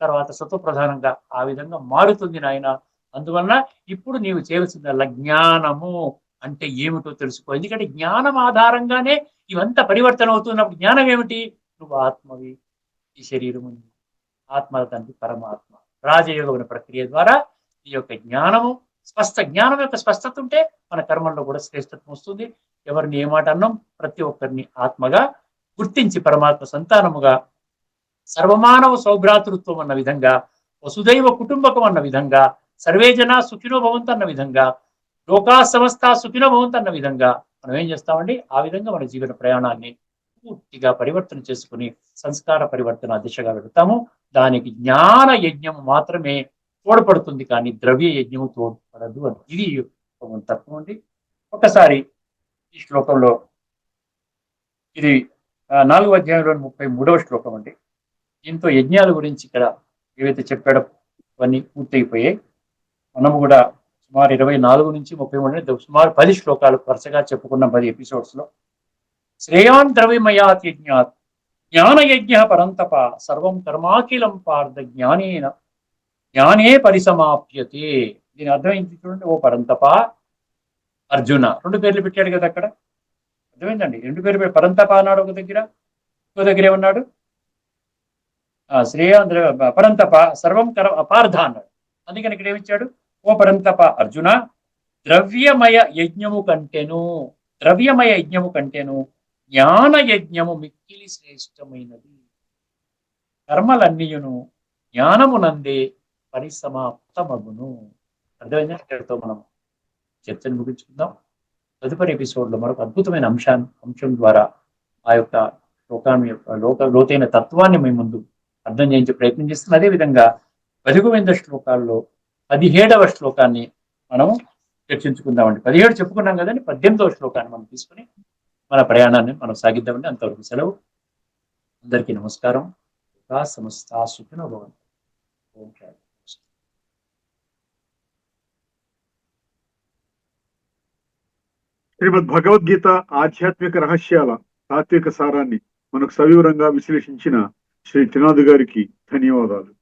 తర్వాత సతో ప్రధానంగా ఆ విధంగా మారుతుంది నాయన. అందువలన ఇప్పుడు నీవు చేయవలసిందల్లా జ్ఞానము అంటే ఏమిటో తెలుసుకో. ఎందుకంటే జ్ఞానం ఆధారంగానే ఇవంతా పరివర్తన అవుతున్నప్పుడు జ్ఞానం ఏమిటి? నువ్వు ఆత్మవి, ఈ శరీరం ఉంది, ఆత్మ తండ్రి పరమాత్మ. రాజయోగమైన ప్రక్రియ ద్వారా ఈ యొక్క జ్ఞానము జ్ఞానం యొక్క స్పష్టత ఉంటే మన కర్మల్లో కూడా శ్రేష్టత్వం వస్తుంది. ఎవరిని ఏమాట అన్నాం? ప్రతి ఒక్కరిని ఆత్మగా గుర్తించి పరమాత్మ సంతానముగా, సర్వమానవ సౌభ్రాతృత్వం అన్న విధంగా, వసుదైవ కుటుంబకం అన్న విధంగా, సర్వే జన సుఖినో భవంతు అన్న విధంగా, లోకా సమస్త సుఖినో భవంతు అన్న విధంగా మనం ఏం చేస్తామండి? ఆ విధంగా మన జీవన ప్రయాణాన్ని పూర్తిగా పరివర్తన చేసుకుని సంస్కార పరివర్తన దిశగా వెళతాము. దానికి జ్ఞాన యజ్ఞము మాత్రమే తోడ్పడుతుంది, కానీ ద్రవ్య యజ్ఞము తోడ్పడదు అని ఇది తత్వం అండి. ఒకసారి ఈ శ్లోకంలో, ఇది 4వ అధ్యాయంలోని 33వ శ్లోకం అండి. దీంతో యజ్ఞాల గురించి ఇక్కడ ఏవైతే చెప్పాడో అవన్నీ పూర్తయిపోయాయి. మనము కూడా సుమారు 24 నుంచి 33 సుమారు 10 శ్లోకాలు వరుసగా చెప్పుకున్న 10 ఎపిసోడ్స్ లో శ్రేయాన్ ద్రవ్యమయాత్ యజ్ఞాత్ జ్ఞానయజ్ఞ పరంతప సర్వం కర్మాఖిలం పార్థ జ్ఞానే పరిసమాప్యతే. దీని అర్థం ఏంటి చూడండి. ఓ పరంతప అర్జున, రెండు పేర్లు పెట్టాడు కదా అక్కడ. అర్థమైందండి, రెండు పేర్లు పరంతప అన్నాడు ఒక దగ్గర, ఇంకో దగ్గర ఏమన్నాడు, శ్రేయ పరంతప సర్వం పార్థ అన్నాడు. అందుకని ఇక్కడ ఏమిచ్చాడు, ఓ పరంతప అర్జున, ద్రవ్యమయ యజ్ఞము కంటేను జ్ఞాన యజ్ఞము మిక్కిలి శ్రేష్టమైనది. కర్మలన్నీయును జ్ఞానమునందే పరిసమాప్తమగును. అర్థమైందా? ఇక్కడితో మనం చర్చను ముగించుకుందాం. తదుపరి ఎపిసోడ్ లో మరొక అద్భుతమైన అంశం ద్వారా ఆ యొక్క లోతైన తత్వాన్ని మీ ముందు అర్థం చేయించే ప్రయత్నం చేస్తున్నాం. అదేవిధంగా 15 శ్లోకాల్లో 17వ శ్లోకాన్ని మనం చర్చించుకుందామండి. 17 చెప్పుకున్నాం కదండి, 18వ శ్లోకాన్ని మనం తీసుకుని మన ప్రయాణాన్ని మనం సాగిద్దామండి. అంతవరకు సెలవు. అందరికీ నమస్కారం. సమస్త సుఖినో భవంతు. ఓం శాంతి. శ్రీమద్ భగవద్గీత ఆధ్యాత్మిక రహస్యాల తాత్విక సారాన్ని మనకు సవివరంగా విశ్లేషించిన శ్రీ త్రినాథ్ గారికి ధన్యవాదాలు.